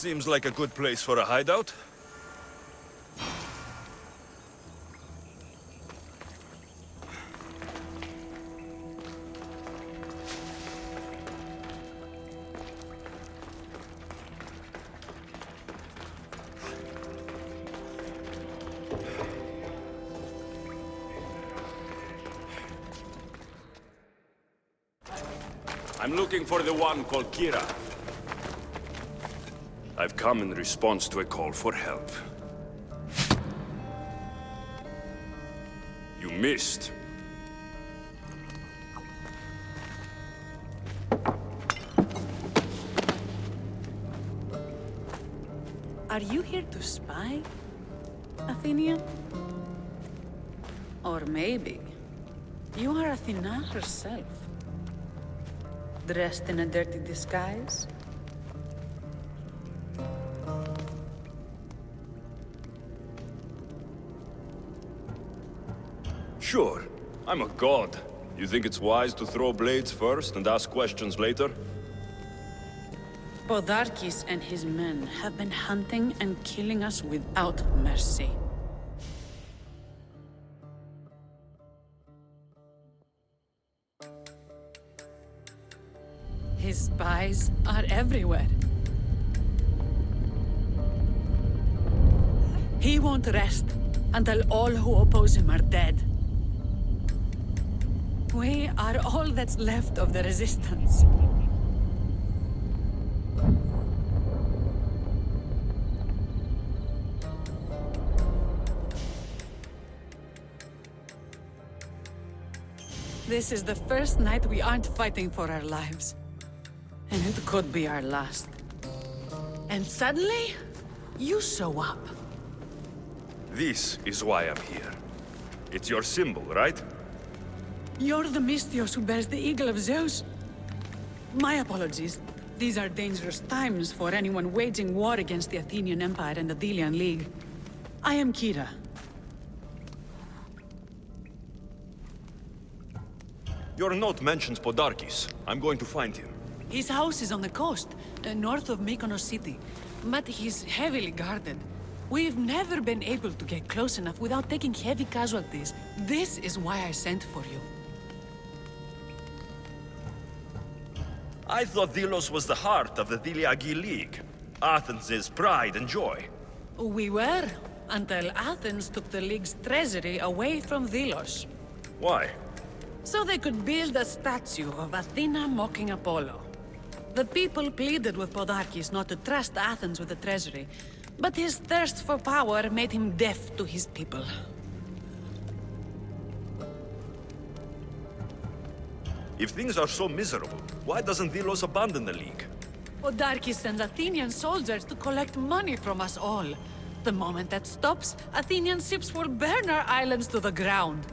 Seems like a good place for a hideout. I'm looking for the one called Kira. I've come in response to a call for help. You missed. Are you here to spy, Athenian? Or maybe you are Athena herself, dressed in a dirty disguise? Sure, I'm a god. You think it's wise to throw blades first and ask questions later? Podarkis and his men have been hunting and killing us without mercy. His spies are everywhere. He won't rest until all who oppose him are dead. We are all that's left of the resistance. This is the first night we aren't fighting for our lives. And it could be our last. And suddenly, you show up. This is why I'm here. It's your symbol, right? You're the Mystios who bears the eagle of Zeus. My apologies. These are dangerous times for anyone waging war against the Athenian Empire and the Delian League. I am Kira. Your note mentions Podarkis. I'm going to find him. His house is on the coast, north of Mykonos city. But he's heavily guarded. We've never been able to get close enough without taking heavy casualties. This is why I sent for you. I thought Delos was the heart of the Deliagi League. Athens' pride and joy. We were, until Athens took the League's treasury away from Delos. Why? So they could build a statue of Athena mocking Apollo. The people pleaded with Podarkis not to trust Athens with the treasury, but his thirst for power made him deaf to his people. If things are so miserable, why doesn't Delos abandon the League? Podarkis sends Athenian soldiers to collect money from us all. The moment that stops, Athenian ships will burn our islands to the ground.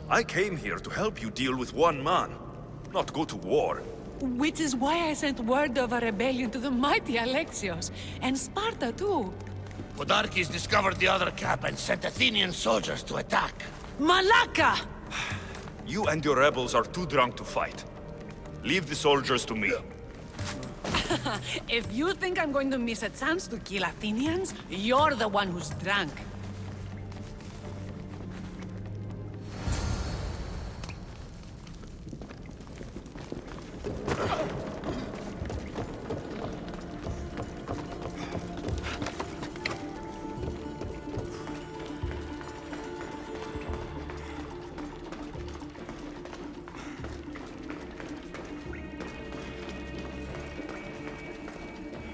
I came here to help you deal with one man, not go to war. Which is why I sent word of a rebellion to the mighty Alexios, and Sparta too. Podarkis discovered the other camp and sent Athenian soldiers to attack. Malaka! You and your rebels are too drunk to fight. Leave the soldiers to me. If you think I'm going to miss a chance to kill Athenians, you're the one who's drunk.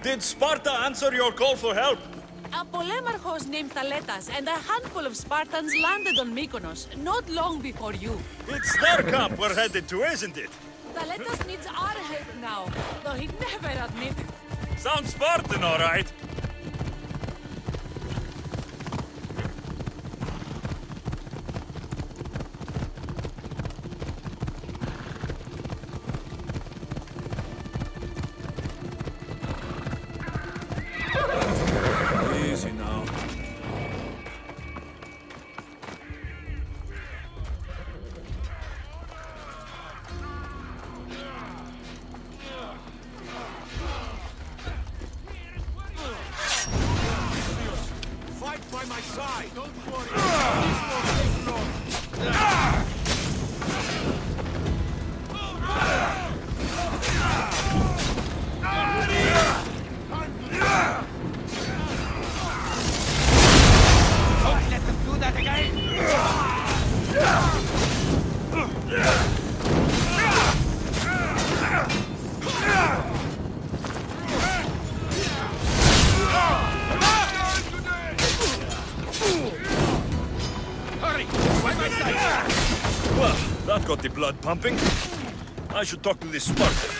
Did Sparta answer your call for help? A polemarchos named Thaletas and a handful of Spartans landed on Mykonos, not long before you. It's their camp we're headed to, isn't it? Thaletas needs our help now, though he'd never admit it. Sounds Spartan, all right. Easy now. side! Don't worry. This won't take long. Don't let them do that again. Hurry! By my side! Well, that got the blood pumping. I should talk to this Spartan.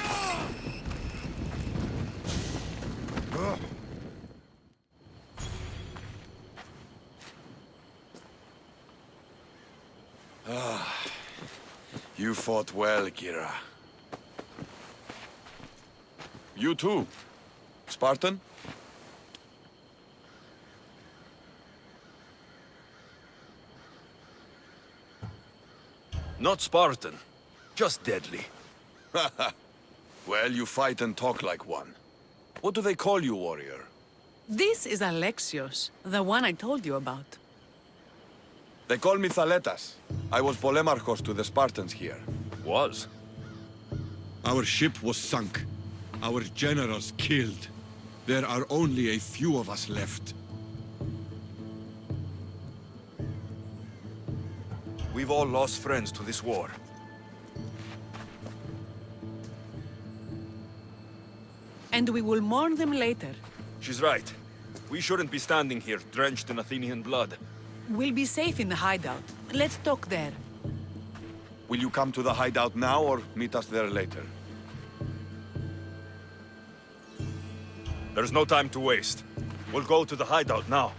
You fought well, Kira. You too, Spartan? Not Spartan, just deadly. Well, you fight and talk like one. What do they call you, warrior? This is Alexios, the one I told you about. They call me Thaletas. I was Polemarchos to the Spartans here. Was? Our ship was sunk. Our generals killed. There are only a few of us left. We've all lost friends to this war. And we will mourn them later. She's right. We shouldn't be standing here, drenched in Athenian blood. We'll be safe in the hideout. Let's talk there. Will you come to the hideout now or meet us there later? There's no time to waste. We'll go to the hideout now.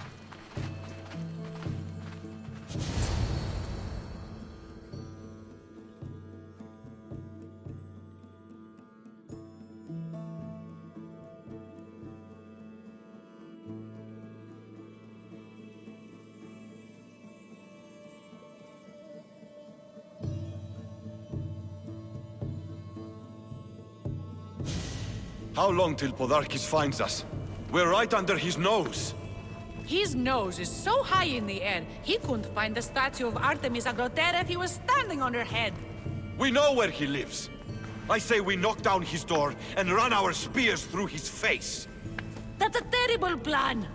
How long till Podarkis finds us? We're right under his nose. His nose is so high in the air, he couldn't find the statue of Artemis Agrotera if he was standing on her head. We know where he lives. I say we knock down his door and run our spears through his face. That's a terrible plan.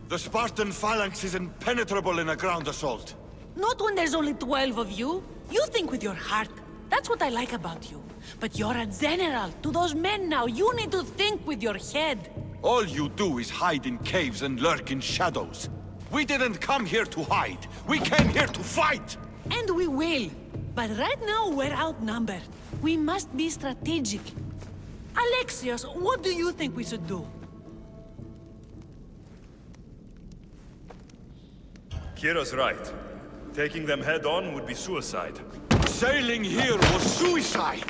The Spartan phalanx is impenetrable in a ground assault. Not when there's only 12 of you. You think with your heart. That's what I like about you. But you're a general. To those men now, you need to think with your head. All you do is hide in caves and lurk in shadows. We didn't come here to hide. We came here to fight! And we will. But right now, we're outnumbered. We must be strategic. Alexios, what do you think we should do? Kira's right. Taking them head on would be suicide. Sailing here was suicide!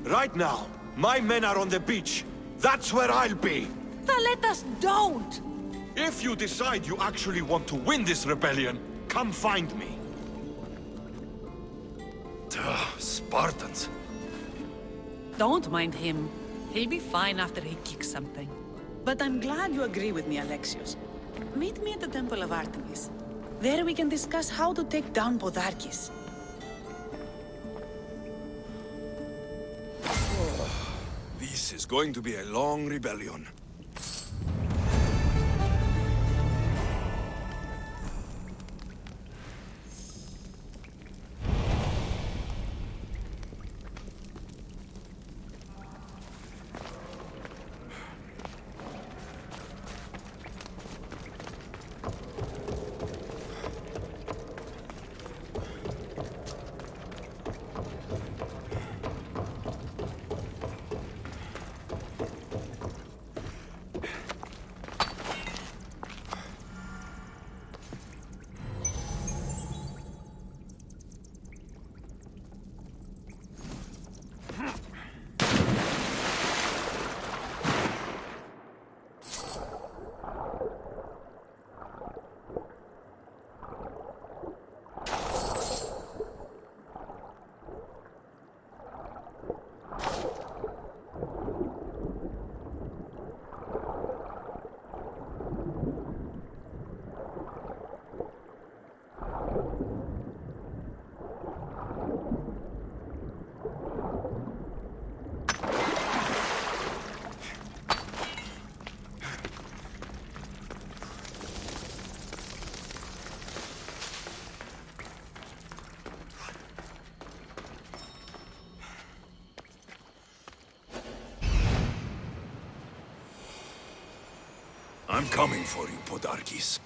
Right now, my men are on the beach. That's where I'll be! Let us don't! If you decide you actually want to win this rebellion, come find me. Spartans. Don't mind him. He'll be fine after he kicks something. But I'm glad you agree with me, Alexios. Meet me at the Temple of Artemis. There we can discuss how to take down Podarkis. This is going to be a long rebellion. I'm coming for you, Podarkis.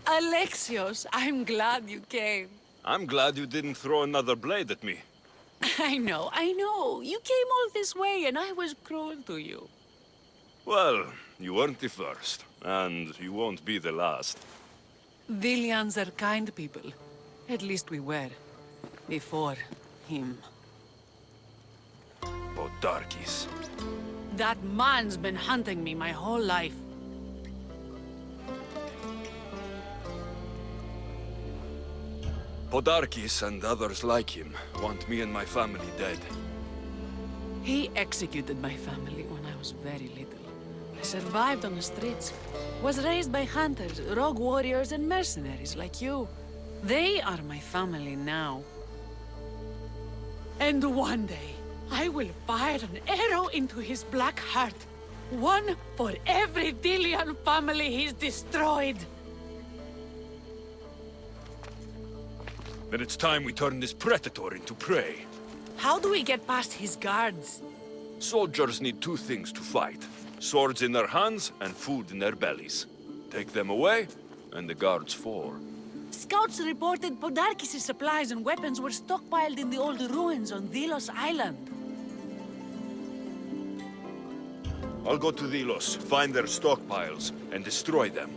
Alexios, I'm glad you came. I'm glad you didn't throw another blade at me. I know. You came all this way and I was cruel to you. Well, you weren't the first, and you won't be the last. Vilians are kind people. At least we were. Before him. Podarkis. That man's been hunting me my whole life. Podarkis and others like him want me and my family dead. He executed my family when I was very little. I survived on the streets. Was raised by hunters, rogue warriors, and mercenaries like you. They are my family now. And one day, I will fire an arrow into his black heart. One for every Dilian family he's destroyed. Then it's time we turn this predator into prey. How do we get past his guards? Soldiers need two things to fight. Swords in their hands and food in their bellies. Take them away, and the guards fall. Scouts reported Podarkis' supplies and weapons were stockpiled in the old ruins on Delos Island. I'll go to Delos, find their stockpiles, and destroy them.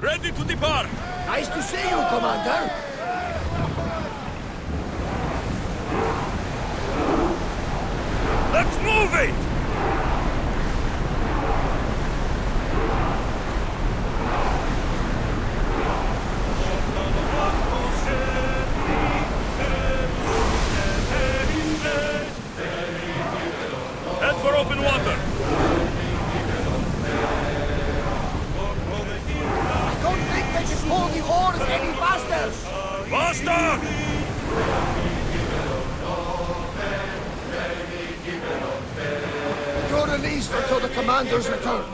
Ready to depart! Nice to see you, Commander. Let's move it! Head for open water! Don't think they can pull the oars any faster! Faster! You're released until the commander's return.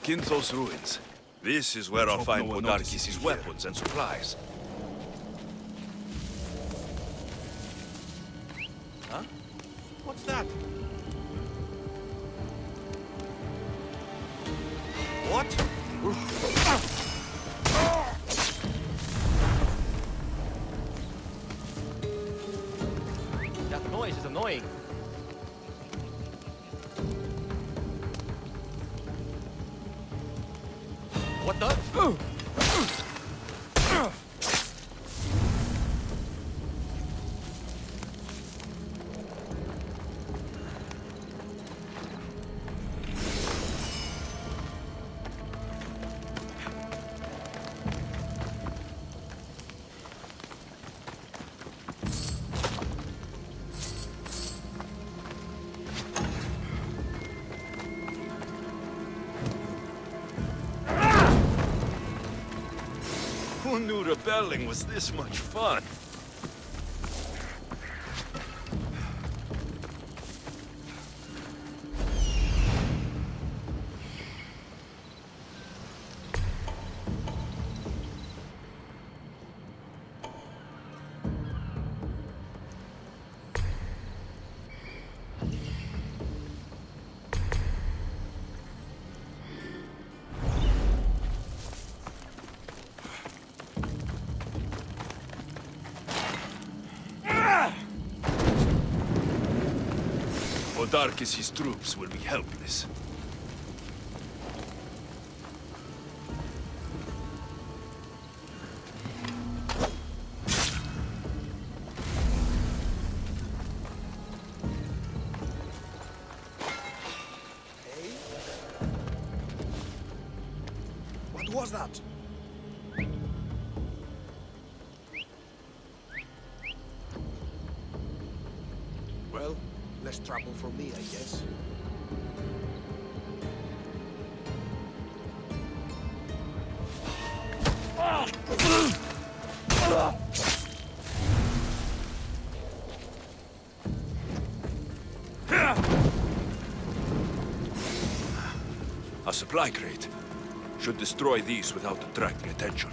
Kinthos ruins. This is where I'll find Podarkis' weapons and supplies. Huh? What's that? What? That noise is annoying. What the? Who knew rebelling was this much fun? Podarkis' troops will be helpless. What was that? Well, less trouble for me, I guess. A supply crate. Should destroy these without attracting attention.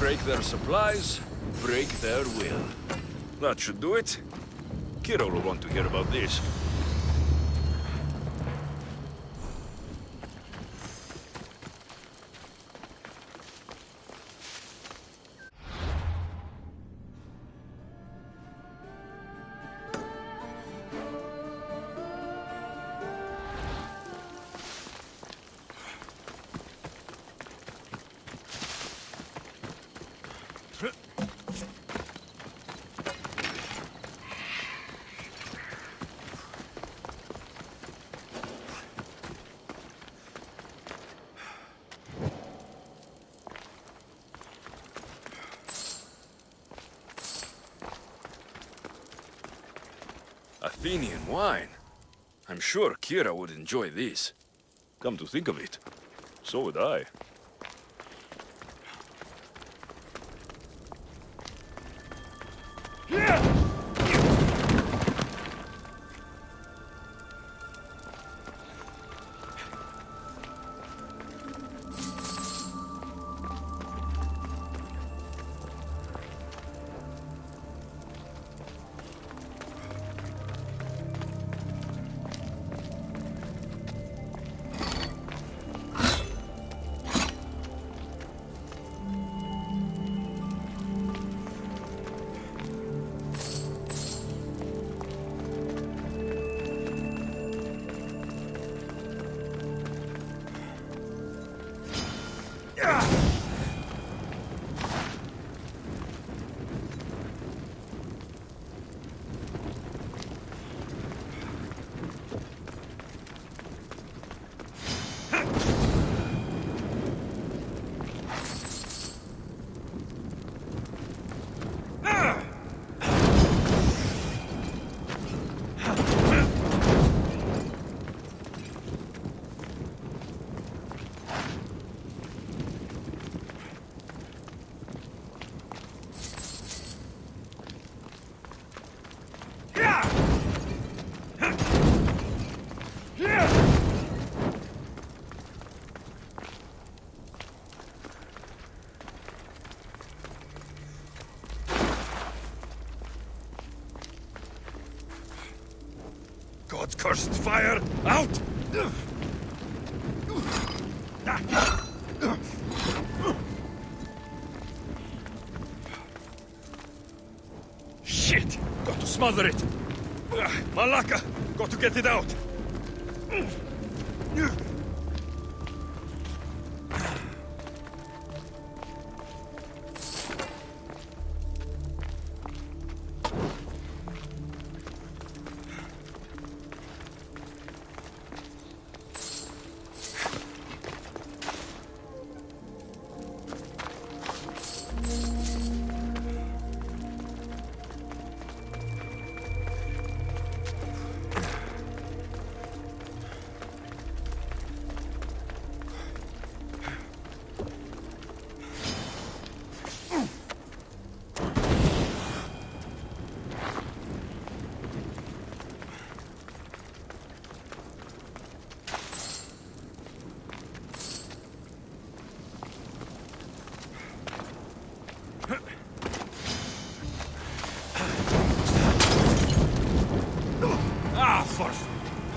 Break their supplies, break their will. That should do it. Kira will want to hear about this. Athenian wine. I'm sure Kira would enjoy this. Come to think of it, so would I. God's cursed fire! Out! Shit! Got to smother it! Malaka! Got to get it out!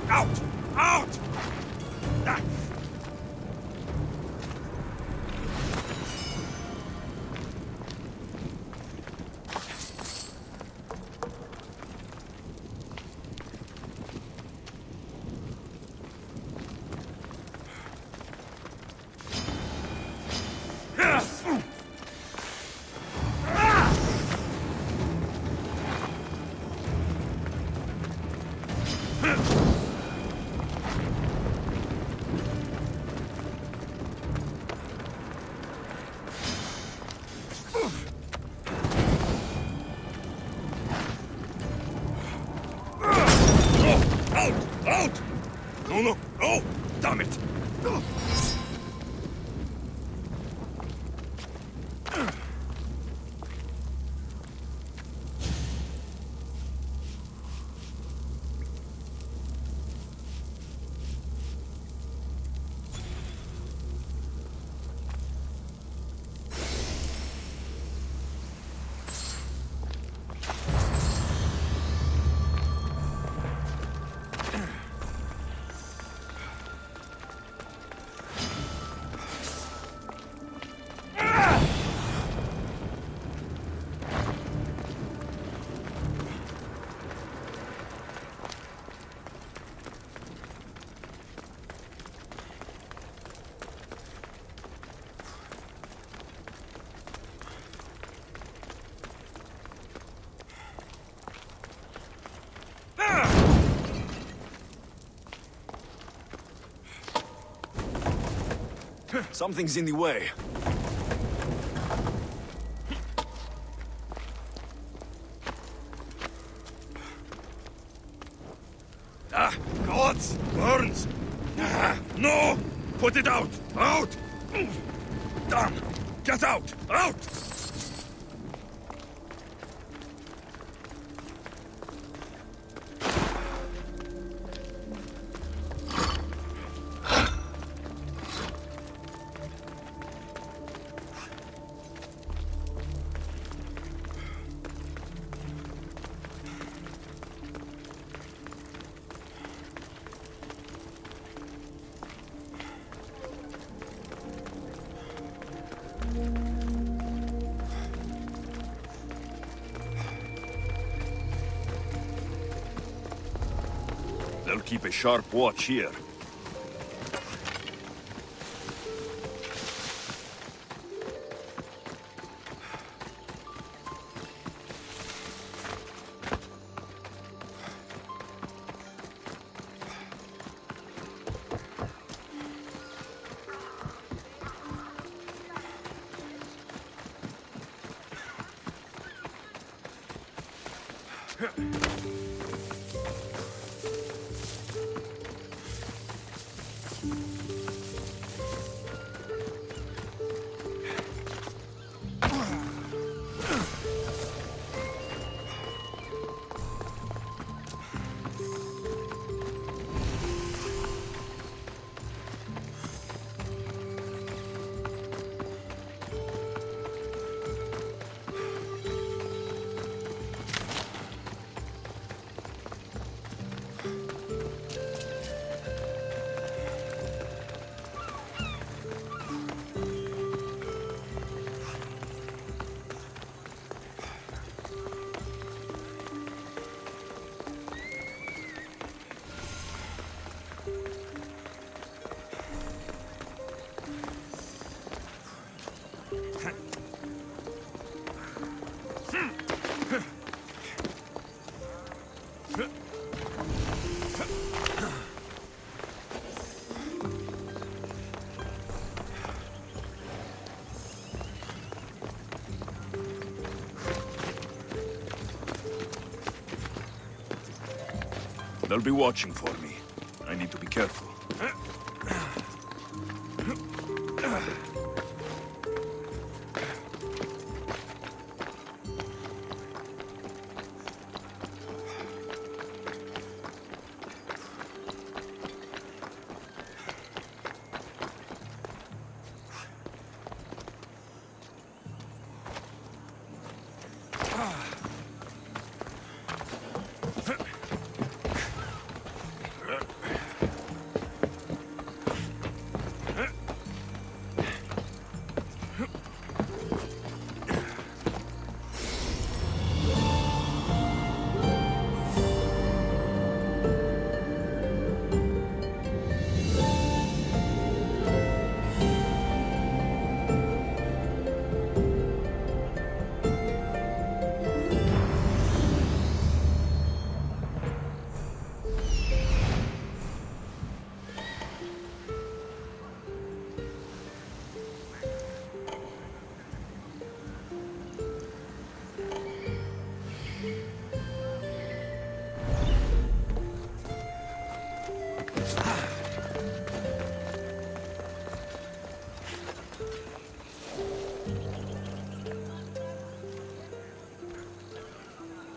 Out! Out! Ah. Out! No! Oh! Damn it! Something's in the way. Ah, gods! Burns! Ah, no! Put it out! Out! Damn! Get out! Out! They'll keep a sharp watch here. They'll be watching for me. I need to be careful.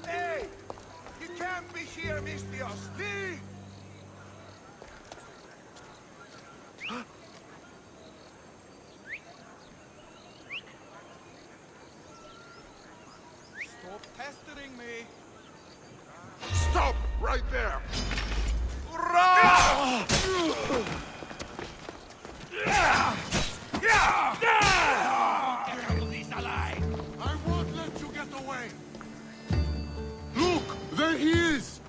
Hey! You can't be here, Mistios! Leave! Stop pestering me! Stop! Right there! He's alive! I won't let you get away! Look! There he is!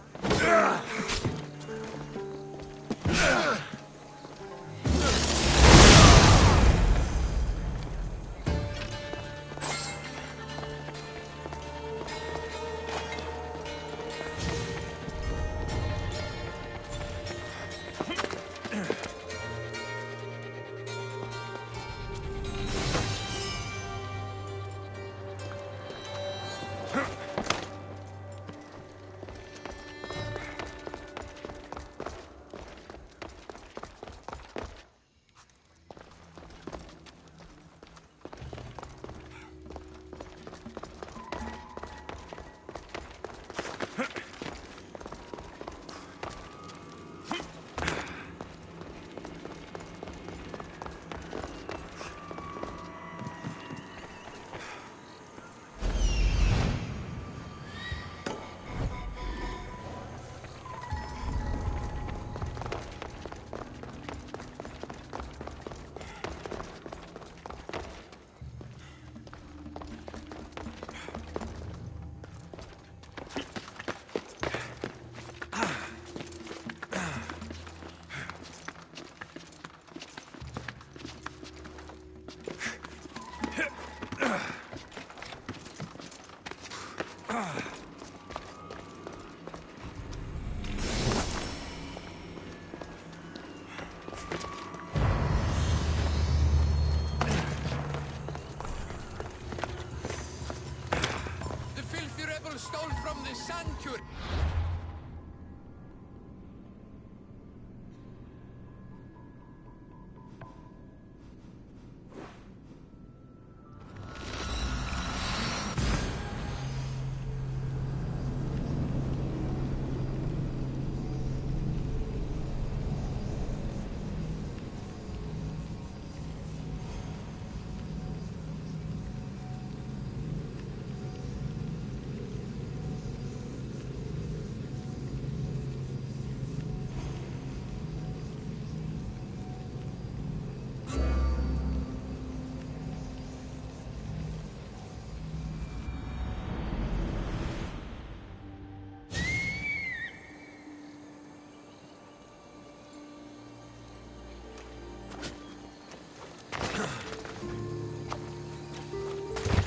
The filthy rebels stole from the sanctuary.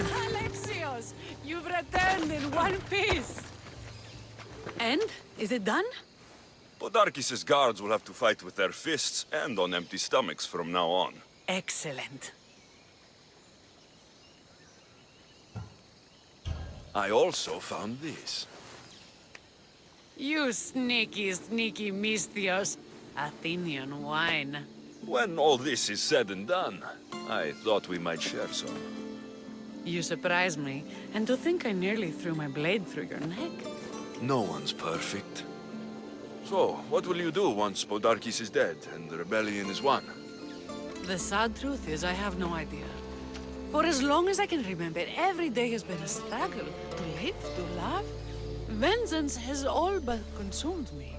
Alexios, you've returned in one piece. And? Is it done? Podarkis' guards will have to fight with their fists and on empty stomachs from now on. Excellent. I also found this. You sneaky, sneaky Mystios. Athenian wine. When all this is said and done, I thought we might share some. You surprise me, and to think I nearly threw my blade through your neck. No one's perfect. So, what will you do once Podarkis is dead and the rebellion is won? The sad truth is I have no idea. For as long as I can remember, every day has been a struggle. To live, to love. Vengeance has all but consumed me.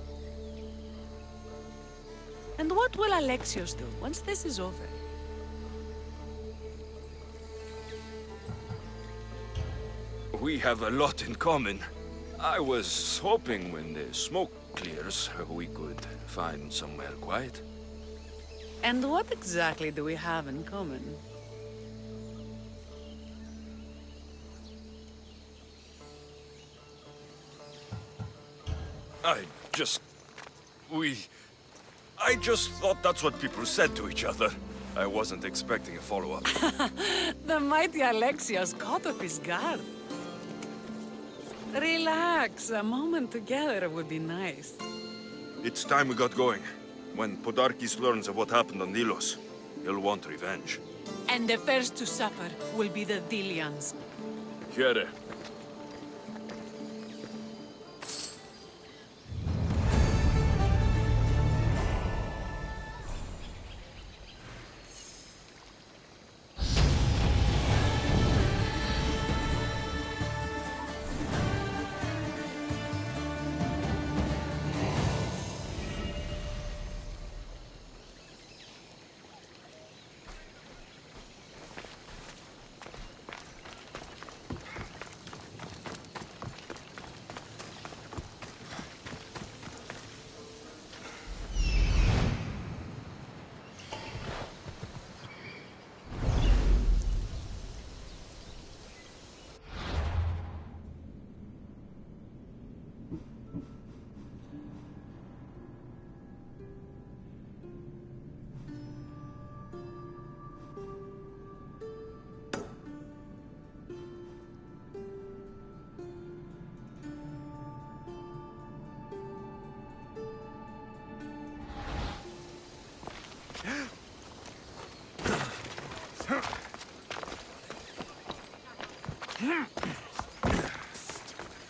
And what will Alexios do once this is over? We have a lot in common. I was hoping when the smoke clears, we could find somewhere quiet. And what exactly do we have in common? I just thought that's what people said to each other. I wasn't expecting a follow-up. The mighty Alexios caught off his guard. Relax, a moment together would be nice. It's time we got going. When Podarkis learns of what happened on Delos, he'll want revenge. And the first to suffer will be the Delians. Here.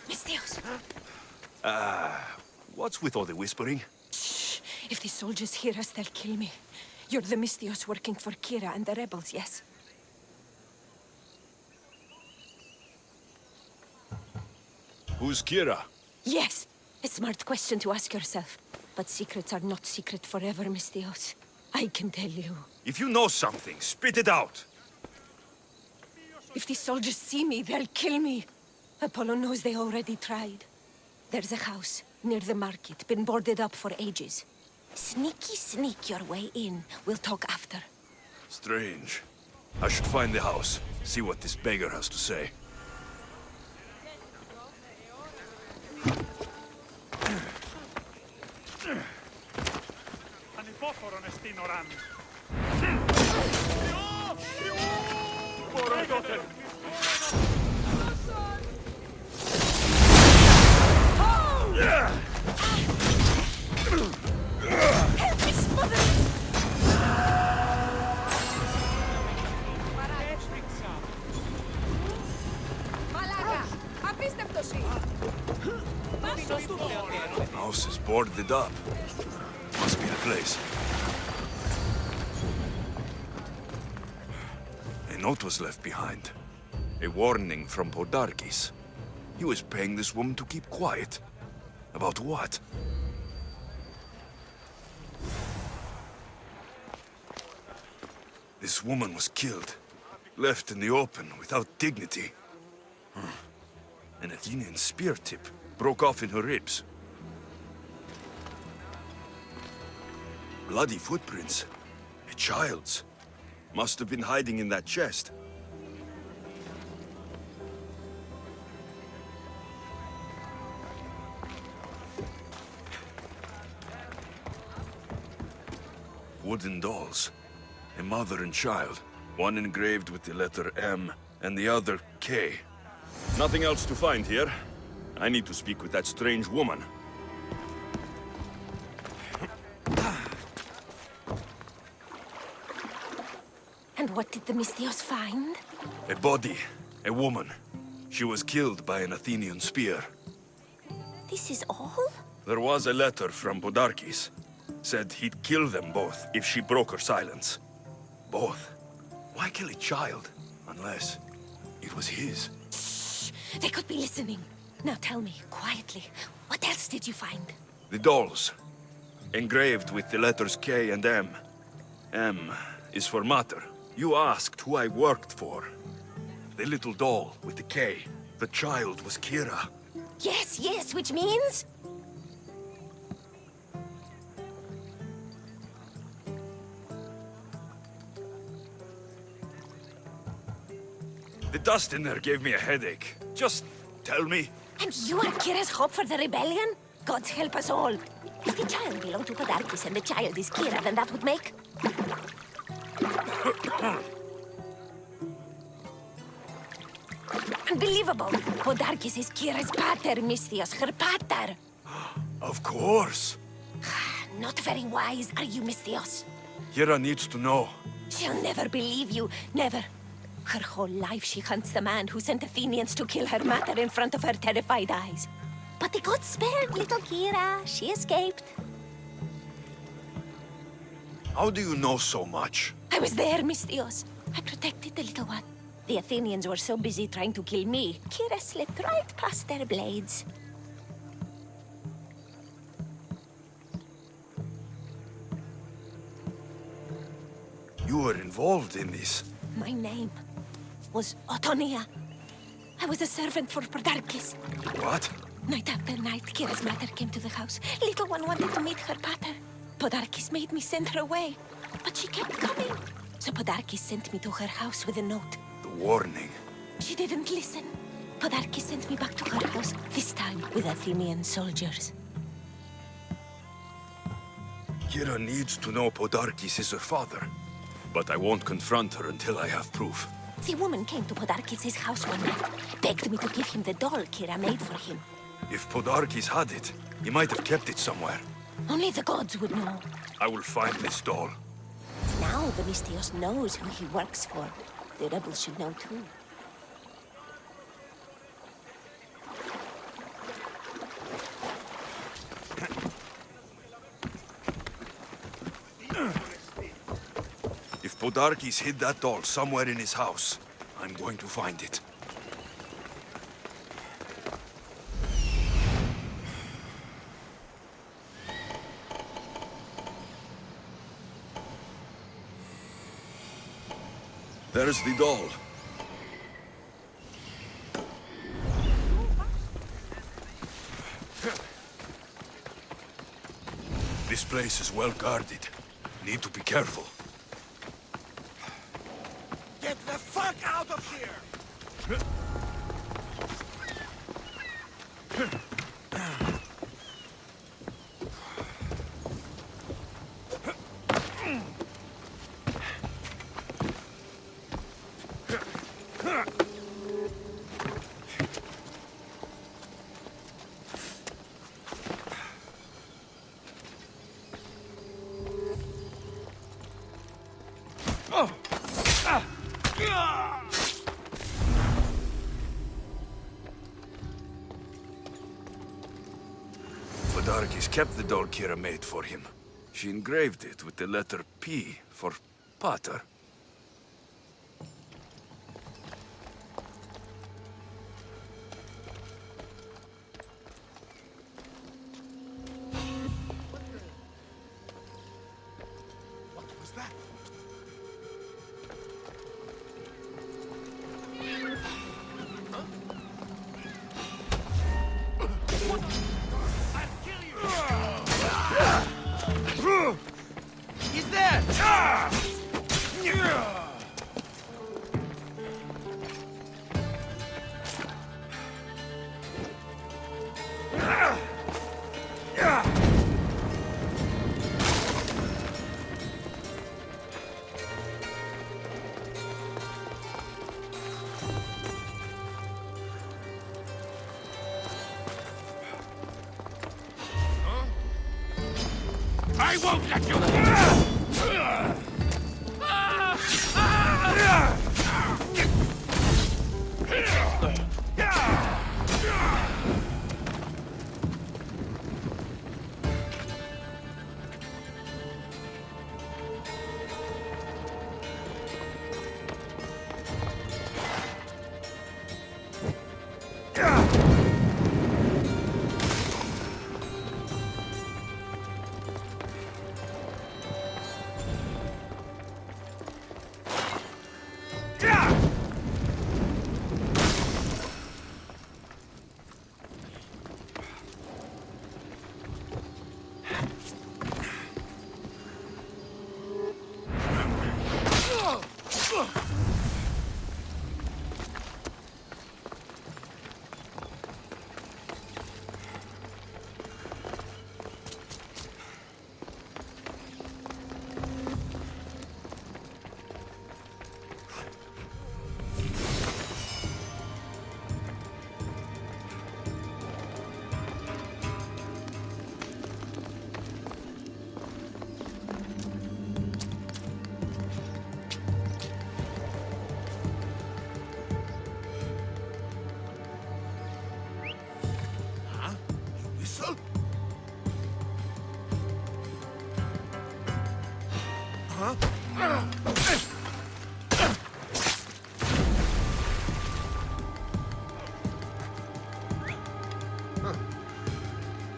Mystios! What's with all the whispering? Shh! If the soldiers hear us, they'll kill me. You're the Mystios working for Kira and the rebels, yes? Who's Kira? Yes! A smart question to ask yourself. But secrets are not secret forever, Mystios. I can tell you. If you know something, spit it out! If the soldiers see me, they'll kill me. Apollo knows they already tried. There's a house near the market, been boarded up for ages. Sneak your way in. We'll talk after. Strange. I should find the house, see what this beggar has to say. House is boarded up. Must be the place. A note was left behind. A warning from Podarkis. He was paying this woman to keep quiet. About what? This woman was killed. Left in the open without dignity. An Athenian spear tip broke off in her ribs. Bloody footprints. A child's. Must have been hiding in that chest. Wooden dolls. A mother and child. One engraved with the letter M and the other K. Nothing else to find here. I need to speak with that strange woman. what did the Mystios find? A body. A woman. She was killed by an Athenian spear. This is all? There was a letter from Podarkis. Said he'd kill them both if she broke her silence. Both? Why kill a child? Unless it was his. Shh! They could be listening. Now tell me, quietly, what else did you find? The dolls. Engraved with the letters K and M. M is for Mater. You asked who I worked for. The little doll with the K. The child was Kira. Yes, yes, which means? The dust in there gave me a headache. Just tell me. And you are Kira's hope for the rebellion? God help us all. If the child belonged to Podarkis and the child is Kira, then that would make... Unbelievable! Podarkis is Kira's pater, Mystios, her pater! Of course. Not very wise, are you, Mystios? Kira needs to know. She'll never believe you, never. Her whole life she hunts the man who sent Athenians to kill her mater in front of her terrified eyes. But the gods spared little Kira. She escaped. How do you know so much? I was there, Mystios. I protected the little one. The Athenians were so busy trying to kill me, Kira slipped right past their blades. You were involved in this. My name was Otonia. I was a servant for Podarkis. What? Night after night, Kira's mother came to the house. Little one wanted to meet her pater. Podarkis made me send her away, but she kept coming. So Podarkis sent me to her house with a note. The warning. She didn't listen. Podarkis sent me back to her house, this time with Athenian soldiers. Kira needs to know Podarkis is her father. But I won't confront her until I have proof. The woman came to Podarkis' house one night, begged me to give him the doll Kira made for him. If Podarkis had it, he might have kept it somewhere. Only the gods would know. I will find this doll. Now the Mystios knows who he works for. The rebels should know too. If Podarkis hid that doll somewhere in his house, I'm going to find it. There's the doll. This place is well guarded. Need to be careful. Get the fuck out of here! Podarkis kept the doll Kira made for him. She engraved it with the letter P for Pater. What was that? He's there! I won't let you!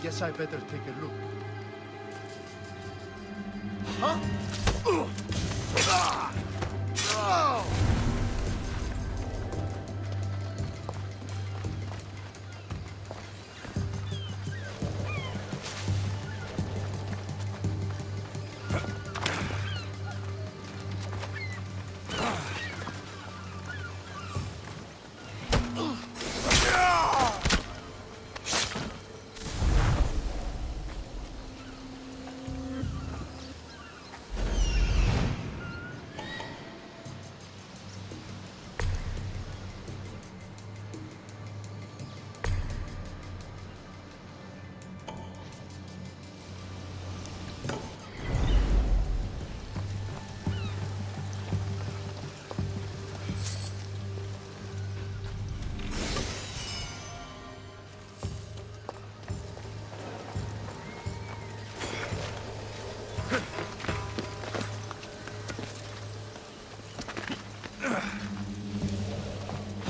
Guess I better take a look. Huh?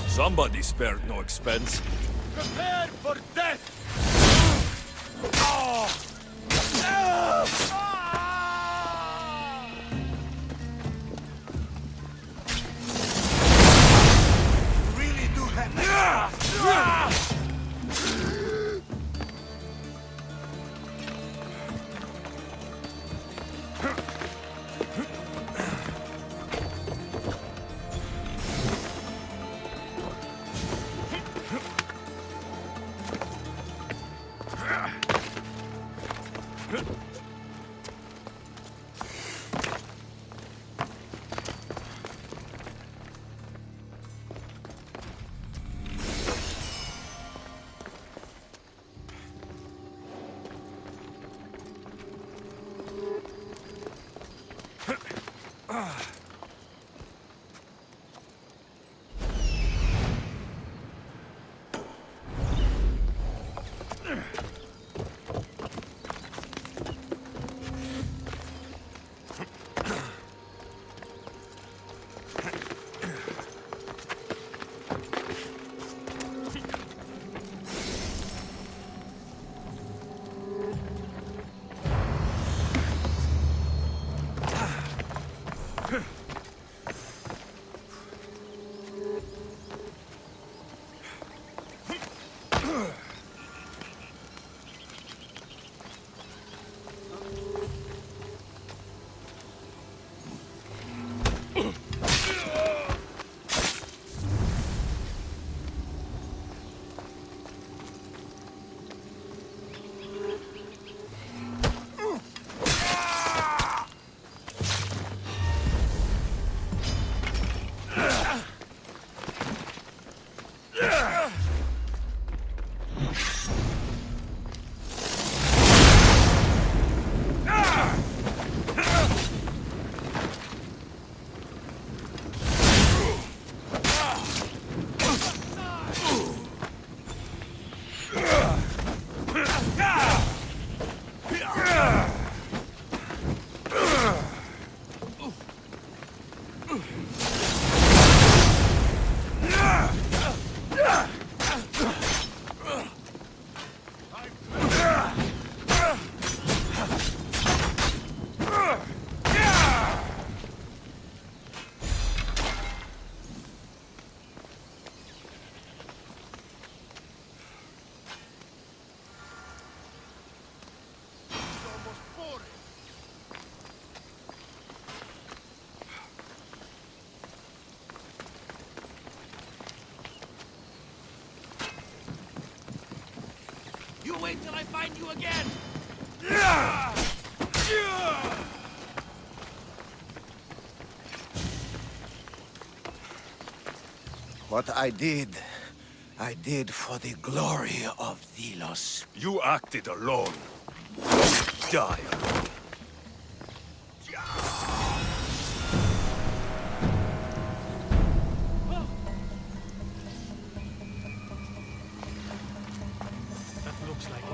Somebody spared no expense. Prepare for death! Really do have... You wait till I find you again! What I did for the glory of Delos. You acted alone. Die alone. That looks like it.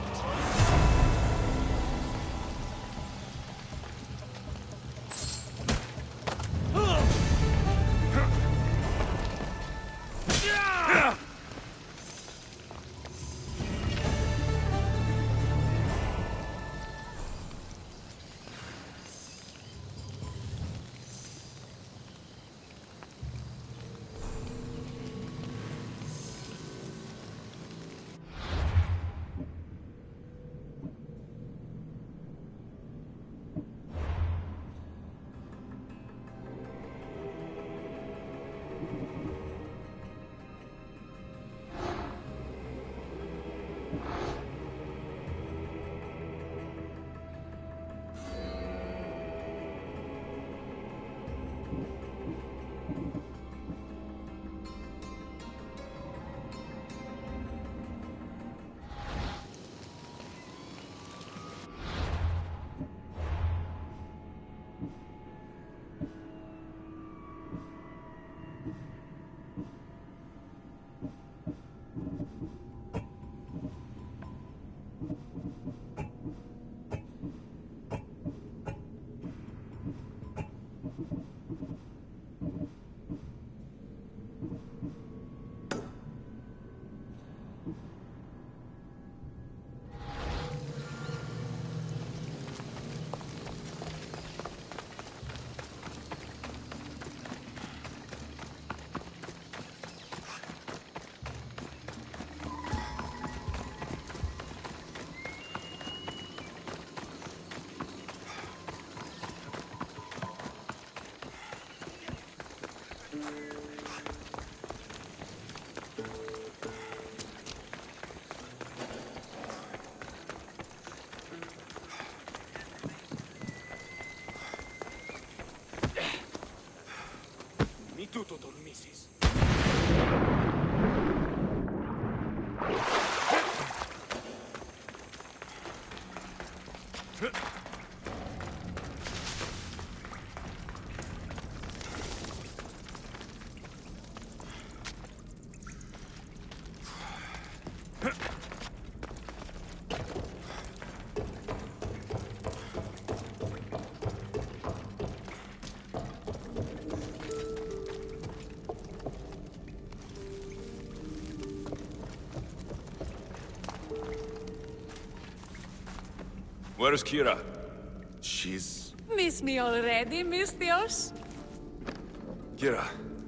M.2 dormisis. Where's Kira? She's... Miss me already, Mistios? Kira,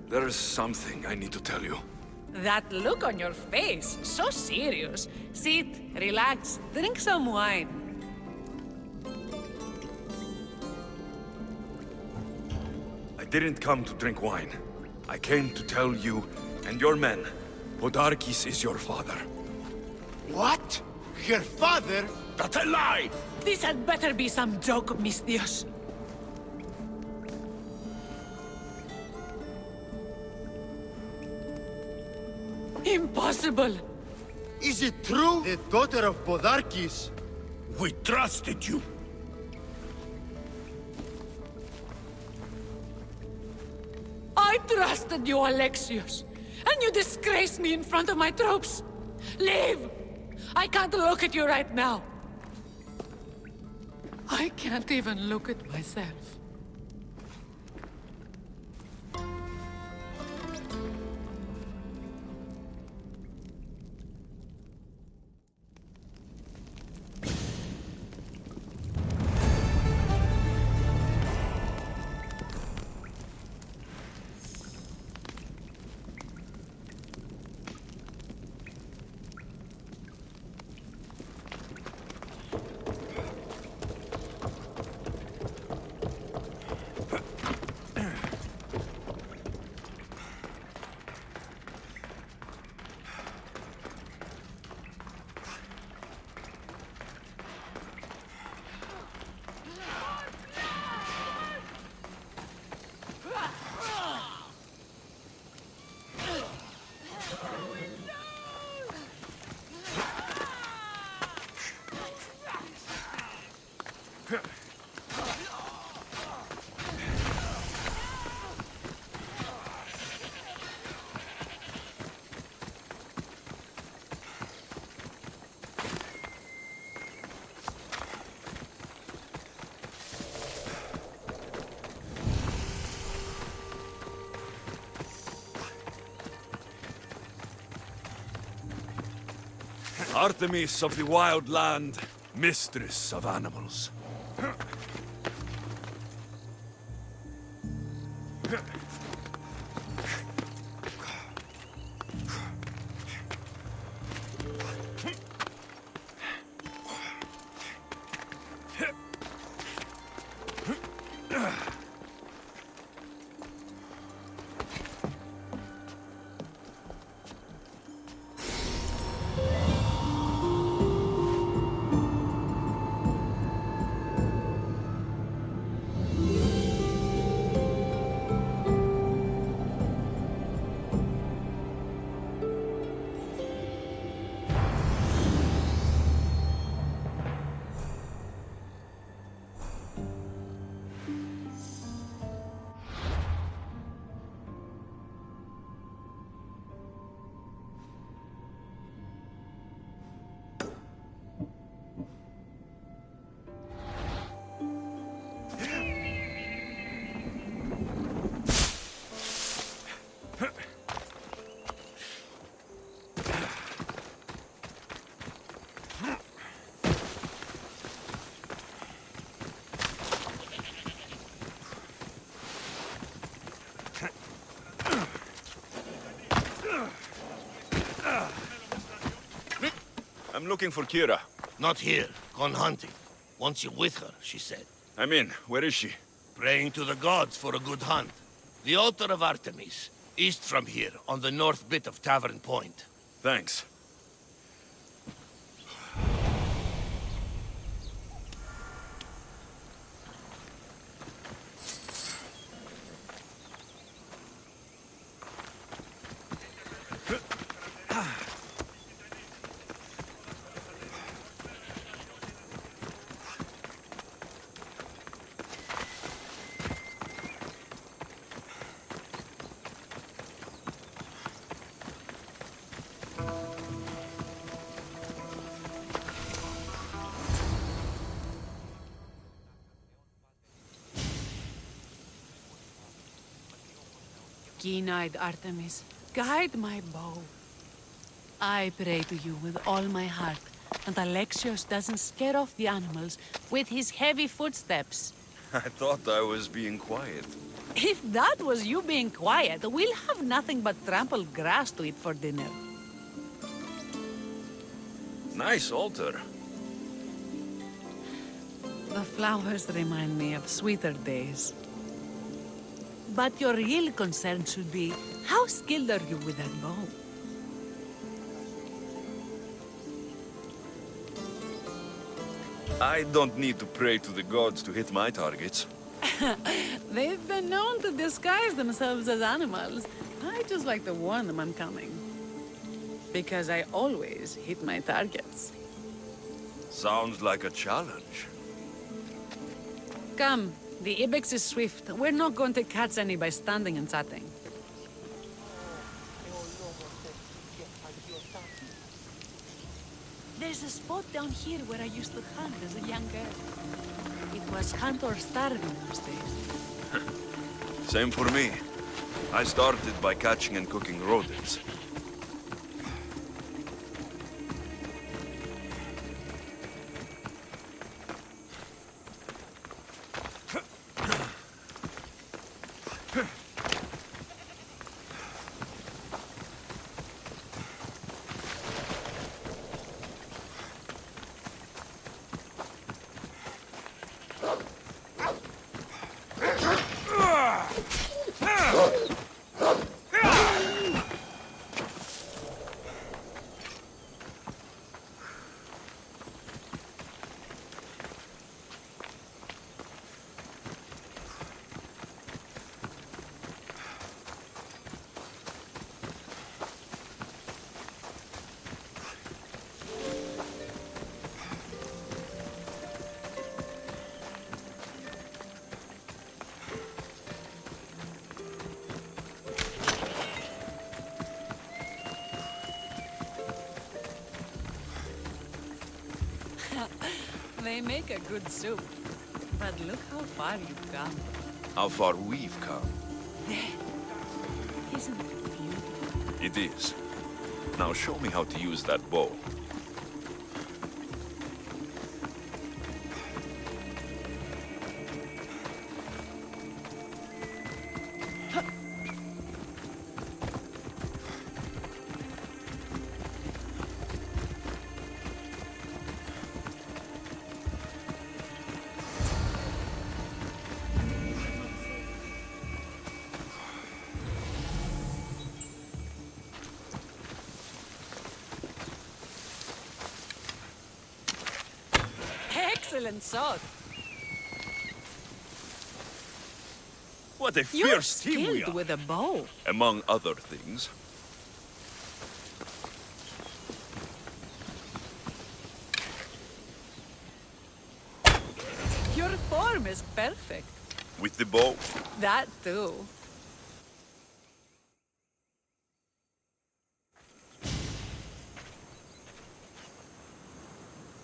there is something I need to tell you. That look on your face, so serious. Sit, relax, drink some wine. I didn't come to drink wine. I came to tell you and your men, Podarkis is your father. What? Her father? That's a lie! This had better be some joke, Mistios. Impossible! Is it true? The daughter of Podarkis? We trusted you. I trusted you, Alexios, and you disgraced me in front of my troops. Leave! I can't look at you right now. I can't even look at myself. Artemis of the Wild Land, mistress of animals. I'm looking for Kira. Not here. Gone hunting. Wants you with her, she said. I'm in. Where is she? Praying to the gods for a good hunt. The altar of Artemis, east from here, on the north bit of Tavern Point. Thanks. Keen-eyed Artemis, guide my bow. I pray to you with all my heart that Alexios doesn't scare off the animals with his heavy footsteps. I thought I was being quiet. If that was you being quiet, we'll have nothing but trampled grass to eat for dinner. Nice altar. The flowers remind me of sweeter days. But your real concern should be, how skilled are you with that bow? I don't need to pray to the gods to hit my targets. They've been known to disguise themselves as animals. I just like to warn them I'm coming. Because I always hit my targets. Sounds like a challenge. Come, the ibex is swift. We're not going to catch any by standing and chatting. There's a spot down here where I used to hunt as a young girl. It was hunt or starve in those days. Same for me. I started by catching and cooking rodents. They make a good soup. But look how far you've come. How far we've come. Isn't it beautiful? It is. Now show me how to use that bow. Excellent shot. What a You're fierce team we skilled are. with a bow. Among other things. Your form is perfect. With the bow. That too.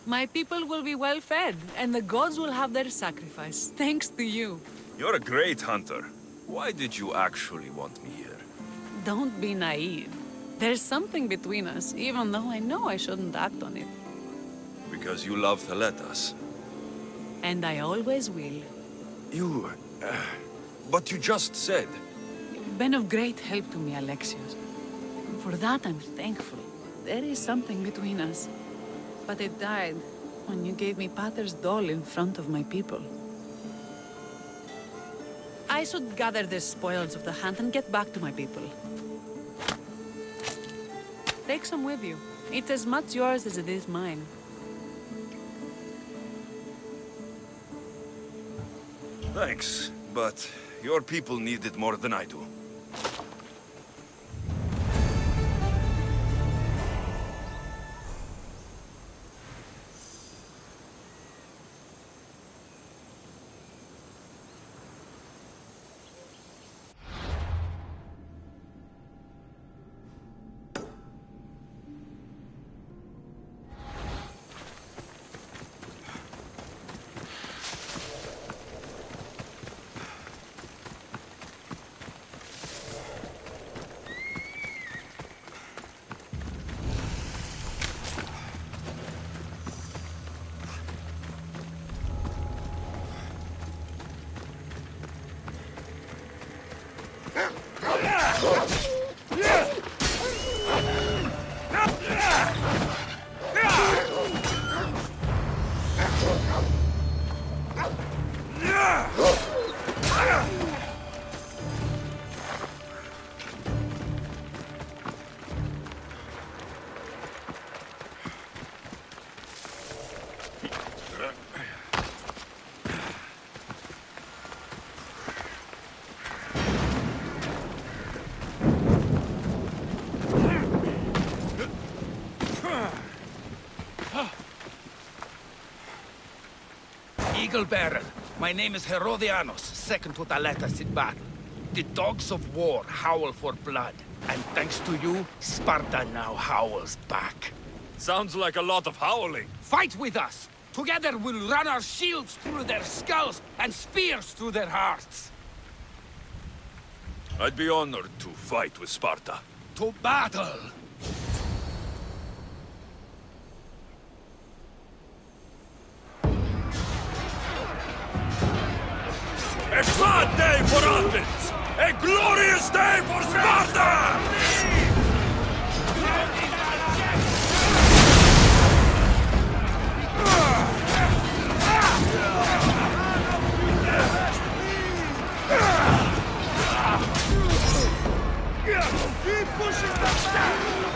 My people will be well fed, and the gods will have their sacrifice, thanks to you. You're a great hunter. Why did you actually want me here? Don't be naive. There's something between us, even though I know I shouldn't act on it. Because you love to let us. And I always will. You... but you just said... You've been of great help to me, Alexios. And for that, I'm thankful. There is something between us. But it died when you gave me Pater's doll in front of my people. I should gather the spoils of the hunt and get back to my people. Take some with you. It's as much yours as it is mine. Thanks, but your people need it more than I do. Eagle Bearer, my name is Herodianos, second to Daletas in battle. The dogs of war howl for blood, and thanks to you, Sparta now howls back. Sounds like a lot of howling. Fight with us! Together we'll run our shields through their skulls and spears through their hearts! I'd be honored to fight with Sparta. To battle! A glad day for Athens! A glorious day for Sparta! Keep pushing them down!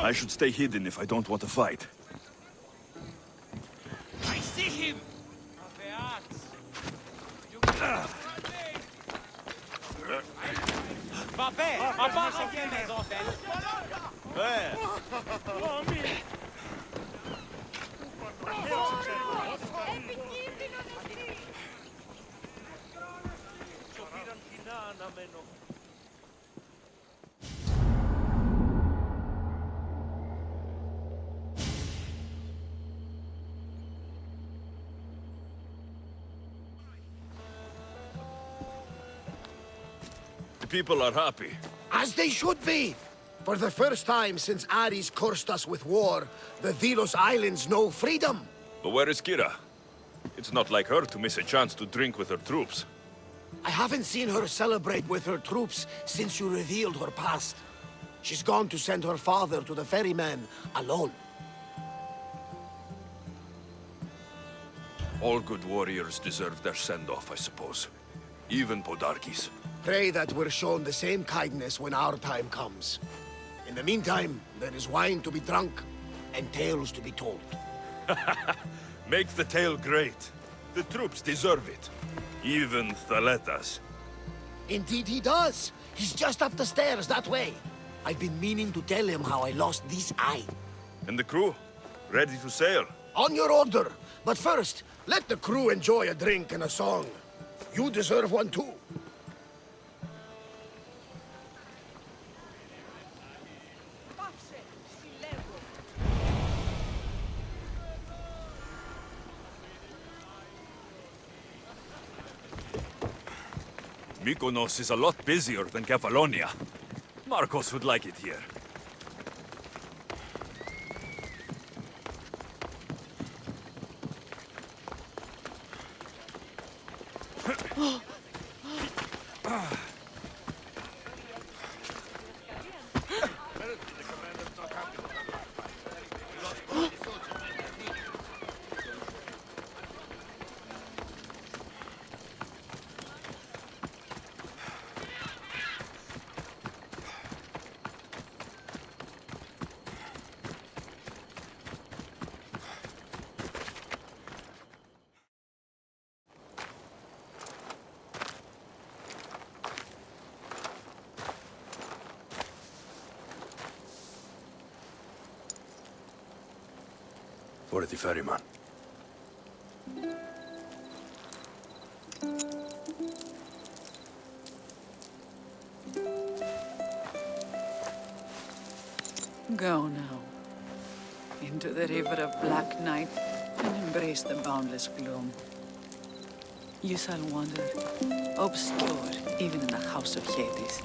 I should stay hidden if I don't want to fight. I see him! The people are happy. As they should be! For the first time since Ares cursed us with war, the Delos Islands know freedom! But where is Kira? It's not like her to miss a chance to drink with her troops. I haven't seen her celebrate with her troops since you revealed her past. She's gone to send her father to the ferryman alone. All good warriors deserve their send-off, I suppose. Even Podarkis. Pray that we're shown the same kindness when our time comes. In the meantime, there is wine to be drunk and tales to be told. Make the tale great. The troops deserve it. Even Thaletas. Indeed he does. He's just up the stairs that way. I've been meaning to tell him how I lost this eye. And the crew? Ready to sail? On your order. But first, let the crew enjoy a drink and a song. You deserve one too. Mykonos is a lot busier than Kefalonia. Marcos would like it here. For the ferryman. Go now. Into the river of black night and embrace the boundless gloom. You shall wander, obscure even in the house of Hades,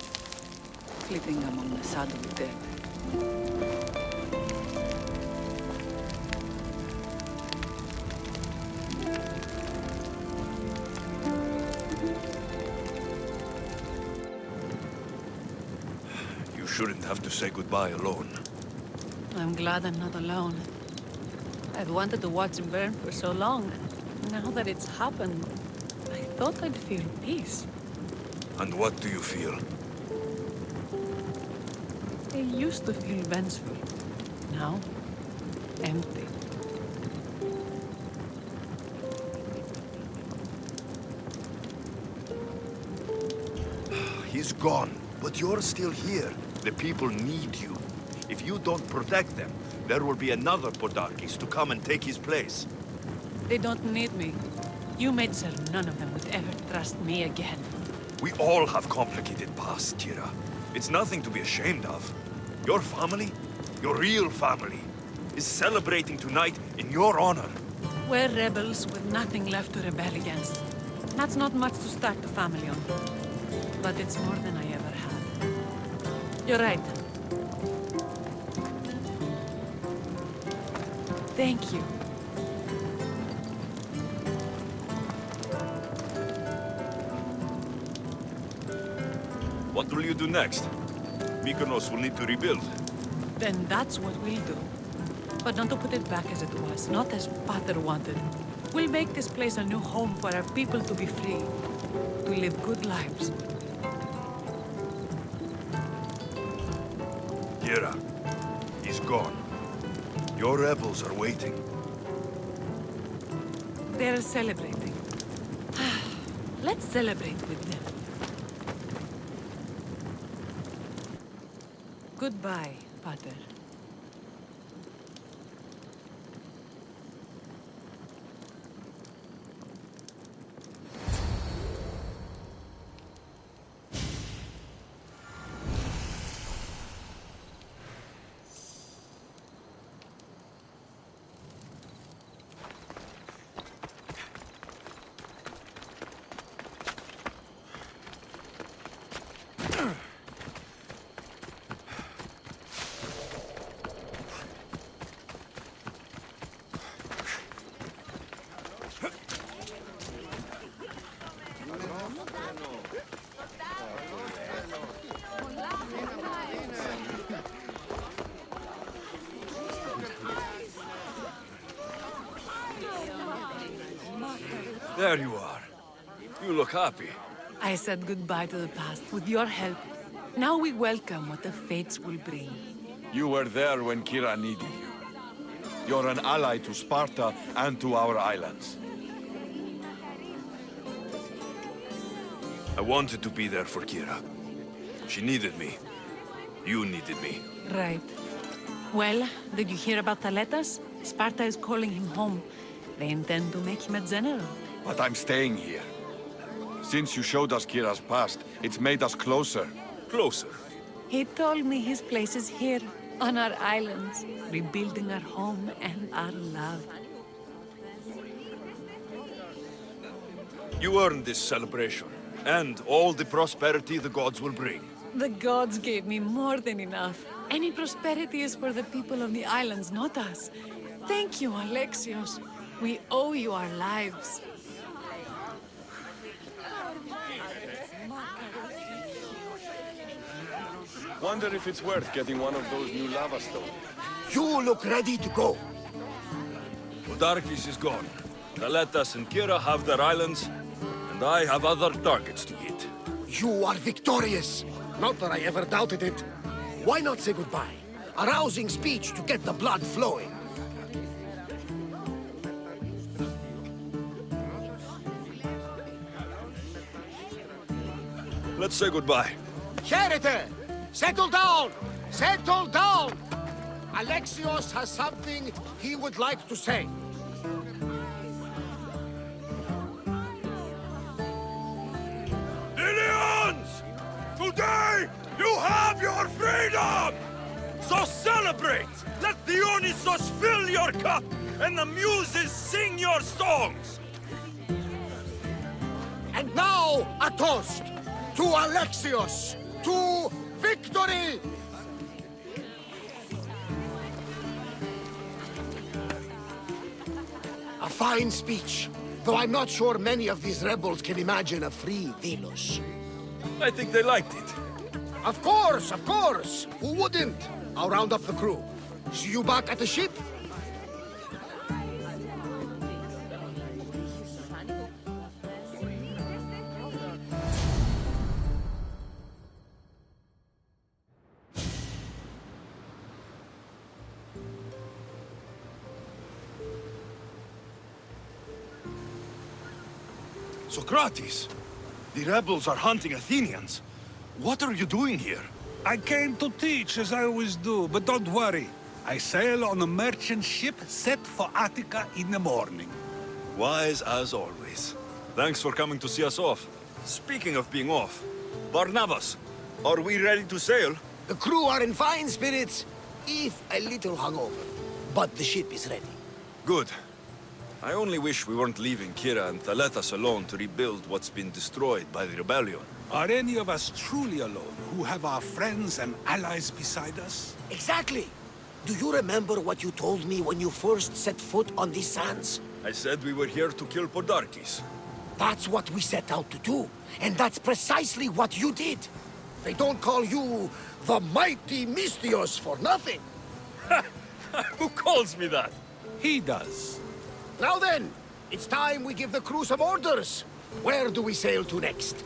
flitting among the saddled dead. Shouldn't have to say goodbye alone. I'm glad I'm not alone. I've wanted to watch him burn for so long. Now that it's happened, I thought I'd feel peace. And what do you feel? I used to feel vengeful. Now, empty. He's gone, but you're still here. The people need you. If you don't protect them, there will be another Podarkis to come and take his place. They don't need me. You made sure none of them would ever trust me again. We all have complicated pasts, Kira. It's nothing to be ashamed of. Your family, your real family, is celebrating tonight in your honor. We're rebels with nothing left to rebel against. That's not much to start a family on. But it's more than I ever had. You're right. Thank you. What will you do next? Mykonos will need to rebuild. Then that's what we'll do. But not to put it back as it was, not as Pater wanted. We'll make this place a new home for our people to be free, to live good lives. Kira, is gone. Your rebels are waiting. They're celebrating. Let's celebrate with them. Goodbye, Pater. There you are. You look happy. I said goodbye to the past with your help. Now we welcome what the fates will bring. You were there when Kira needed you. You're an ally to Sparta and to our islands. I wanted to be there for Kira. She needed me. You needed me. Right. Well, did you hear about Thaletas? Sparta is calling him home. They intend to make him a general. But I'm staying here. Since you showed us Kira's past, it's made us closer. Closer. He told me his place is here, on our islands, rebuilding our home and our love. You earned this celebration, and all the prosperity the gods will bring. The gods gave me more than enough. Any prosperity is for the people of the islands, not us. Thank you, Alexios. We owe you our lives. Wonder if it's worth getting one of those new lava stones. You look ready to go. Darkis is gone. Thaletas and Kira have their islands, and I have other targets to hit. You are victorious. Not that I ever doubted it. Why not say goodbye? A rousing speech to get the blood flowing. Let's say goodbye. Charity! Settle down! Settle down! Alexios has something he would like to say. Ilians! Today, you have your freedom! So celebrate! Let the Dionysos fill your cup, and the muses sing your songs! And now, a toast to Alexios, to victory! A fine speech, though I'm not sure many of these rebels can imagine a free Delos. I think they liked it. Of course, of course! Who wouldn't? I'll round up the crew. See you back at the ship? Socrates, the rebels are hunting Athenians. What are you doing here? I came to teach, as I always do, but don't worry. I sail on a merchant ship set for Attica in the morning. Wise as always. Thanks for coming to see us off. Speaking of being off, Barnabas, are we ready to sail? The crew are in fine spirits, if a little hungover. But the ship is ready. Good. I only wish we weren't leaving Kira and Thaletas alone to rebuild what's been destroyed by the rebellion. Are any of us truly alone, who have our friends and allies beside us? Exactly! Do you remember what you told me when you first set foot on these sands? I said we were here to kill Podarkis. That's what we set out to do, and that's precisely what you did. They don't call you the mighty Mystios for nothing. Who calls me that? He does. Now then, it's time we give the crew some orders. Where do we sail to next?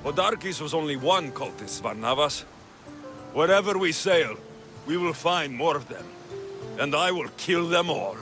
Podarkes was only one cultist, Varnavas. Wherever we sail, we will find more of them. And I will kill them all.